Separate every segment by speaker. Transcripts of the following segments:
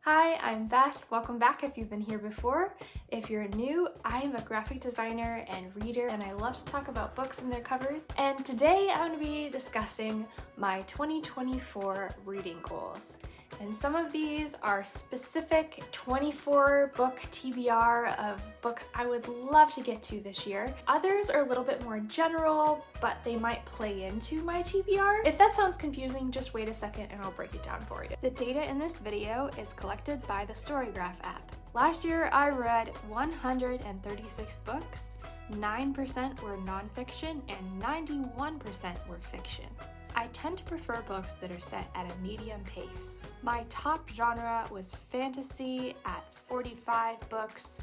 Speaker 1: Hi, I'm Beth. Welcome back if you've been here before. If you're new, I am a graphic designer and reader, and I love to talk about books and their covers. And today I'm going to be discussing my 2024 reading goals. And some of these are specific 24 book TBR of books I would love to get to this year. Others are a little bit more general, but they might play into my TBR. If that sounds confusing, just wait a second and I'll break it down for you. The data in this video is collected by the Storygraph app. Last year I read 136 books, 9% were nonfiction and 91% were fiction. I tend to prefer books that are set at a medium pace. My top genre was fantasy at 45 books,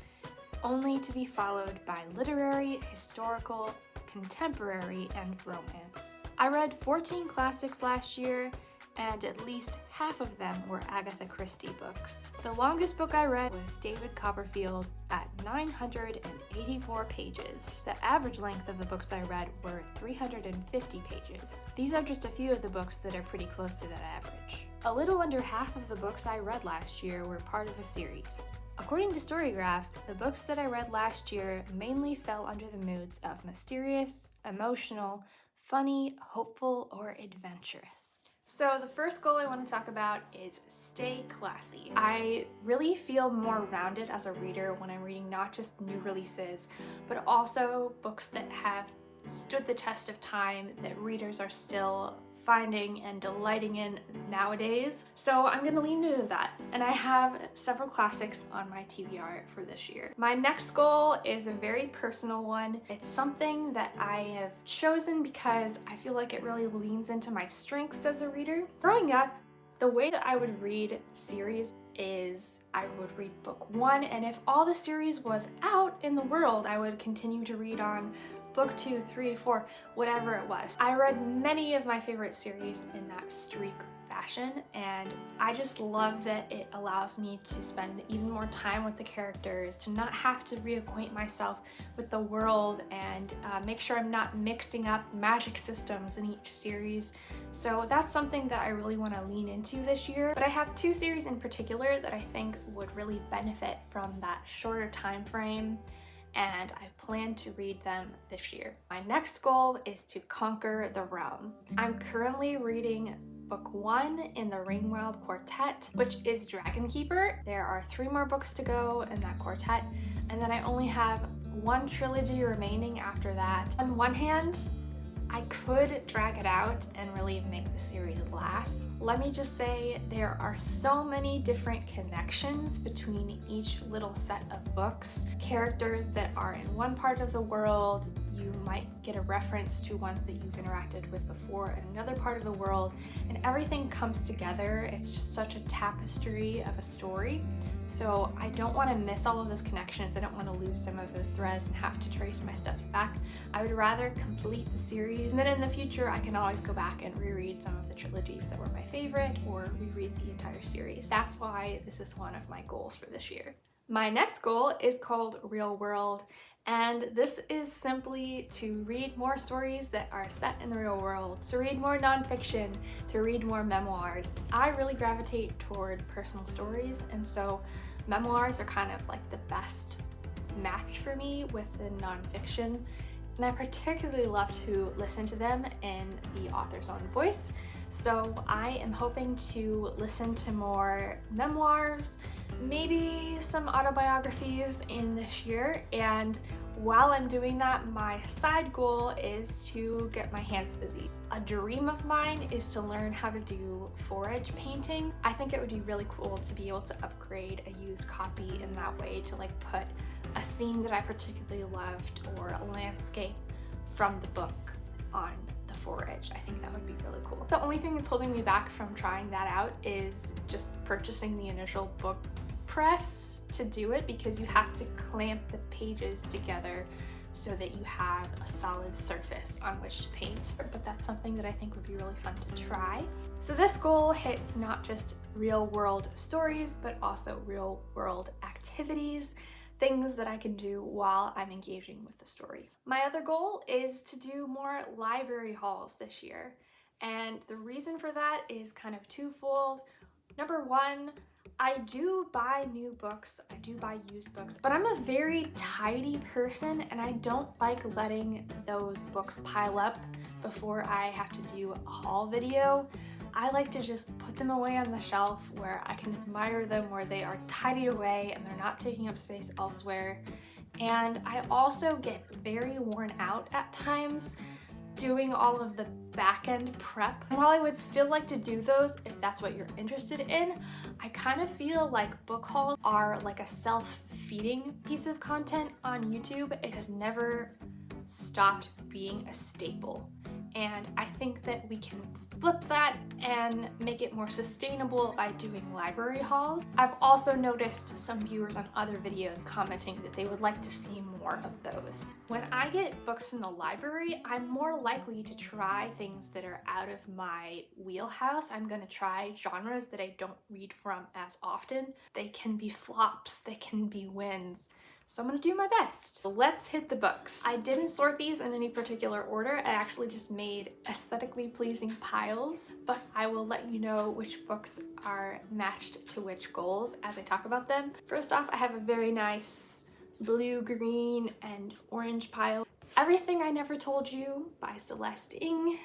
Speaker 1: only to be followed by literary, historical, contemporary, and romance. I read 14 classics last year, and at least half of them were Agatha Christie books. The longest book I read was David Copperfield at 984 pages. The average length of the books I read were 350 pages. These are just a few of the books that are pretty close to that average. A little under half of the books I read last year were part of a series. According to Storygraph, the books that I read last year mainly fell under the moods of mysterious, emotional, funny, hopeful, or adventurous. So the first goal I want to talk about is stay classy. I really feel more rounded as a reader when I'm reading not just new releases, but also books that have stood the test of time that readers are still finding and delighting in nowadays. So I'm gonna lean into that. And I have several classics on my TBR for this year. My next goal is a very personal one. It's something that I have chosen because I feel like it really leans into my strengths as a reader. Growing up, the way that I would read series is I would read book one, and if all the series was out in the world, I would continue to read on book 2, 3, 4, whatever it was. I read many of my favorite series in that streak fashion, and I just love that it allows me to spend even more time with the characters, to not have to reacquaint myself with the world and make sure I'm not mixing up magic systems in each series. So that's something that I really want to lean into this year. But I have two series in particular that I think would really benefit from that shorter time frame, and I plan to read them this year. My next goal is to conquer the realm. I'm currently reading book 1 in the Ringworld Quartet, which is Dragon Keeper. There are 3 more books to go in that quartet, and then I only have one trilogy remaining after that. On one hand, I could drag it out and really make the series last. Let me just say there are so many different connections between each little set of books. Characters that are in one part of the world, you might get a reference to ones that you've interacted with before in another part of the world, and everything comes together. It's just such a tapestry of a story. So I don't want to miss all of those connections. I don't want to lose some of those threads and have to trace my steps back. I would rather complete the series, and then in the future I can always go back and reread some of the trilogies that were my favorite, or reread the entire series. That's why this is one of my goals for this year. My next goal is called Real World, and this is simply to read more stories that are set in the real world, to read more nonfiction, to read more memoirs. I really gravitate toward personal stories, and so memoirs are kind of like the best match for me with the nonfiction. And I particularly love to listen to them in the author's own voice. So I am hoping to listen to more memoirs, maybe some autobiographies in this year. And while I'm doing that, my side goal is to get my hands busy. A dream of mine is to learn how to do forage painting. I think it would be really cool to be able to upgrade a used copy in that way, to like put a scene that I particularly loved or a landscape from the book on the forage. I think that would be really cool. The only thing that's holding me back from trying that out is just purchasing the initial book press to do it, because you have to clamp the pages together so that you have a solid surface on which to paint. But that's something that I think would be really fun to try. So this goal hits not just real world stories, but also real world activities, things that I can do while I'm engaging with the story. My other goal is to do more library hauls this year. And the reason for that is kind of twofold. Number one, I do buy new books, I do buy used books, but I'm a very tidy person and I don't like letting those books pile up before I have to do a haul video. I like to just put them away on the shelf where I can admire them, where they are tidied away and they're not taking up space elsewhere. And I also get very worn out at times doing all of the back-end prep. And while I would still like to do those if that's what you're interested in, I kind of feel like book hauls are like a self-feeding piece of content on YouTube. It has never stopped being a staple. And I think that we can flip that and make it more sustainable by doing library hauls. I've also noticed some viewers on other videos commenting that they would like to see more of those. When I get books from the library, I'm more likely to try things that are out of my wheelhouse. I'm gonna try genres that I don't read from as often. They can be flops, they can be wins. So I'm gonna do my best. Let's hit the books. I didn't sort these in any particular order. I actually just made aesthetically pleasing piles, but I will let you know which books are matched to which goals as I talk about them. First off, I have a very nice blue, green, and orange pile. Everything I Never Told You by Celeste Ng.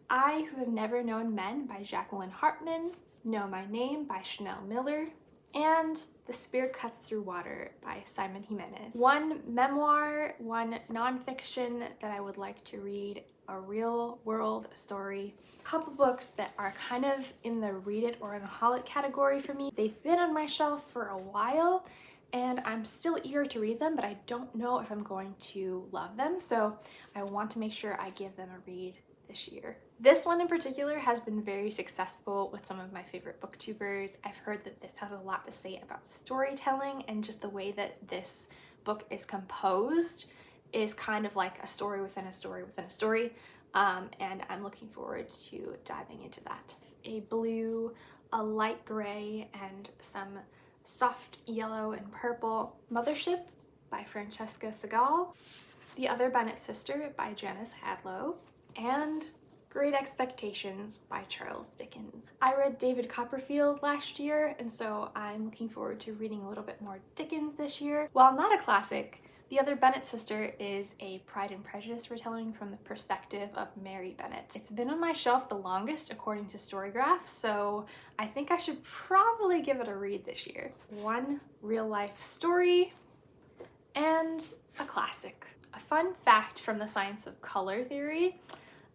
Speaker 1: I Who Have Never Known Men by Jacqueline Hartman. Know My Name by Chanel Miller. And The Spear Cuts Through Water by Simon Jimenez. One memoir, one nonfiction that I would like to read, a real world story. A couple books that are kind of in the read it or unhaul it category for me. They've been on my shelf for a while and I'm still eager to read them, but I don't know if I'm going to love them. So I want to make sure I give them a read this year. This one in particular has been very successful with some of my favorite booktubers. I've heard that this has a lot to say about storytelling, and just the way that this book is composed is kind of like a story within a story within a story, and I'm looking forward to diving into that. A blue, a light gray, and some soft yellow and purple. Mothership by Francesca Segal. The Other Bennet Sister by Janice Hadlow. And Great Expectations by Charles Dickens. I read David Copperfield last year, and so I'm looking forward to reading a little bit more Dickens this year. While not a classic, The Other Bennet Sister is a Pride and Prejudice retelling from the perspective of Mary Bennet. It's been on my shelf the longest according to Storygraph, so I think I should probably give it a read this year. One real life story and a classic. A fun fact from the science of color theory: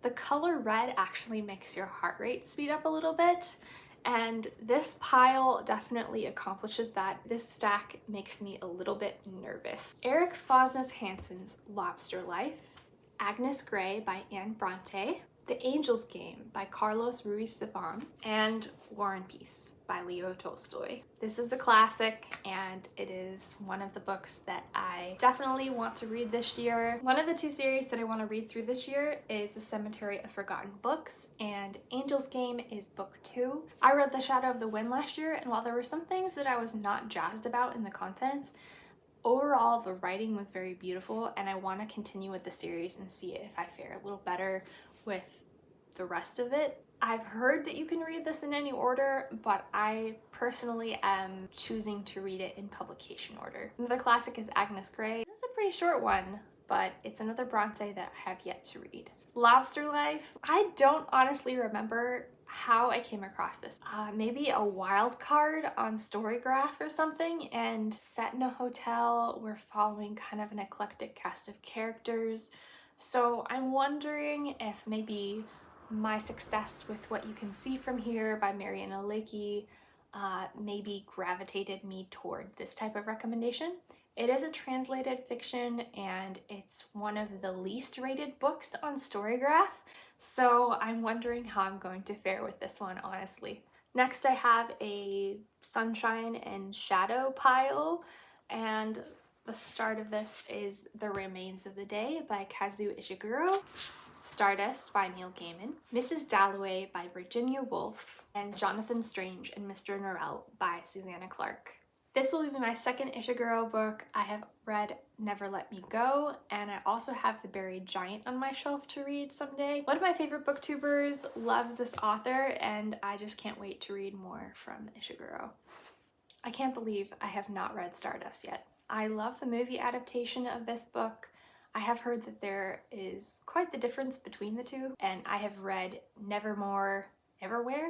Speaker 1: the color red actually makes your heart rate speed up a little bit, and this pile definitely accomplishes that. This stack makes me a little bit nervous. Eric Fosnes Hansen's Lobster Life, Agnes Grey by Anne Bronte, The Angel's Game by Carlos Ruiz Zafón, and War and Peace by Leo Tolstoy. This is a classic, and it is one of the books that I definitely want to read this year. One of the two series that I want to read through this year is The Cemetery of Forgotten Books, and Angel's Game is book 2. I read The Shadow of the Wind last year, and while there were some things that I was not jazzed about in the content, overall the writing was very beautiful, and I want to continue with the series and see if I fare a little better with the rest of it. I've heard that you can read this in any order, but I personally am choosing to read it in publication order. Another classic is Agnes Grey. This is a pretty short one, but it's another Bronte that I have yet to read. Lobster Life. I don't honestly remember how I came across this. Maybe a wild card on Storygraph or something, and set in a hotel. We're following kind of an eclectic cast of characters. So I'm wondering if maybe My Success with What You Can See From Here by Mariana Lakey maybe gravitated me toward this type of recommendation. It is a translated fiction, and it's one of the least rated books on Storygraph, so I'm wondering how I'm going to fare with this one, honestly. Next, I have a Sunshine and Shadow pile, and the start of this is The Remains of the Day by Kazuo Ishiguro, Stardust by Neil Gaiman, Mrs. Dalloway by Virginia Woolf, and Jonathan Strange and Mr. Norrell by Susanna Clarke. This will be my second Ishiguro book. I have read Never Let Me Go, and I also have The Buried Giant on my shelf to read someday. One of my favorite booktubers loves this author, and I just can't wait to read more from Ishiguro. I can't believe I have not read Stardust yet. I love the movie adaptation of this book. I have heard that there is quite the difference between the two, and I have read Nevermore, Neverwhere?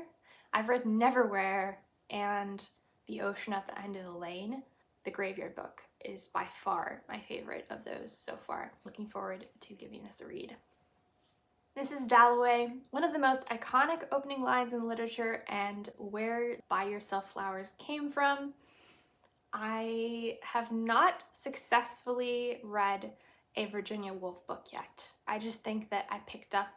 Speaker 1: I've read Neverwhere and The Ocean at the End of the Lane. The Graveyard Book is by far my favorite of those so far. Looking forward to giving this a read. This is Dalloway, one of the most iconic opening lines in literature and where Buy Yourself Flowers came from. I have not successfully read a Virginia Woolf book yet. I just think that I picked up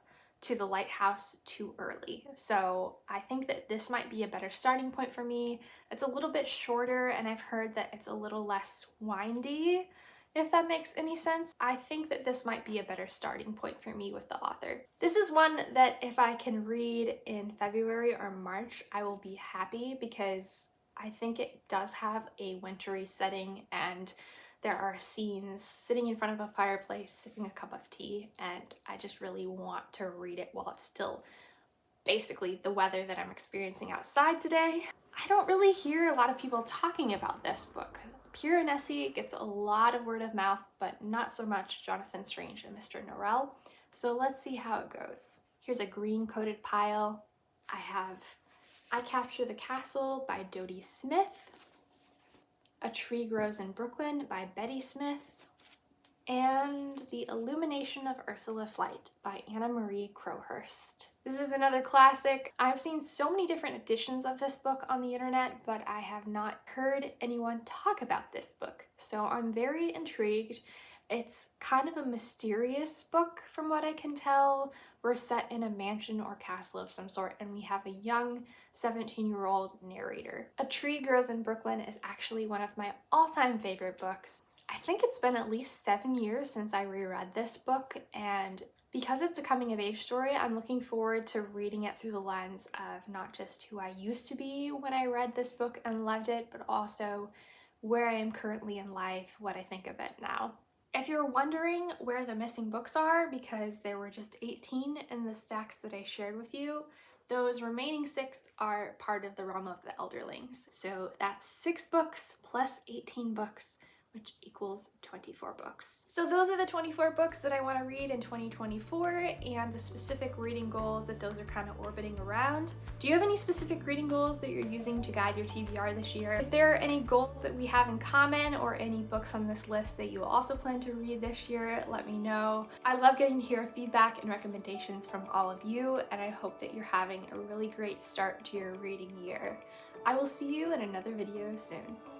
Speaker 1: To the Lighthouse too early. So I think that this might be a better starting point for me. It's a little bit shorter and I've heard that it's a little less windy, if that makes any sense. I think that this might be a better starting point for me with the author. This is one that if I can read in February or March, I will be happy because I think it does have a wintry setting and there are scenes sitting in front of a fireplace, sipping a cup of tea, and I just really want to read it while it's still basically the weather that I'm experiencing outside today. I don't really hear a lot of people talking about this book. Pure and Essie gets a lot of word of mouth, but not so much Jonathan Strange and Mr. Norrell. So let's see how it goes. Here's a green coated pile. I have I Capture the Castle by Dodie Smith, A Tree Grows in Brooklyn by Betty Smith, and The Illumination of Ursula Flight by Anna Marie Crowhurst. This is another classic. I've seen so many different editions of this book on the internet, but I have not heard anyone talk about this book. So I'm very intrigued. It's kind of a mysterious book from what I can tell. We're set in a mansion or castle of some sort and we have a young 17-year-old narrator. A Tree Grows in Brooklyn is actually one of my all-time favorite books. I think it's been at least 7 years since I reread this book, and because it's a coming-of-age story, I'm looking forward to reading it through the lens of not just who I used to be when I read this book and loved it, but also where I am currently in life, what I think of it now. If you're wondering where the missing books are, because there were just 18 in the stacks that I shared with you, those remaining 6 are part of the realm of the Elderlings. So that's 6 books plus 18 books, which equals 24 books. So those are the 24 books that I want to read in 2024 and the specific reading goals that those are kind of orbiting around. Do you have any specific reading goals that you're using to guide your TBR this year? If there are any goals that we have in common or any books on this list that you also plan to read this year, let me know. I love getting to hear feedback and recommendations from all of you, and I hope that you're having a really great start to your reading year. I will see you in another video soon.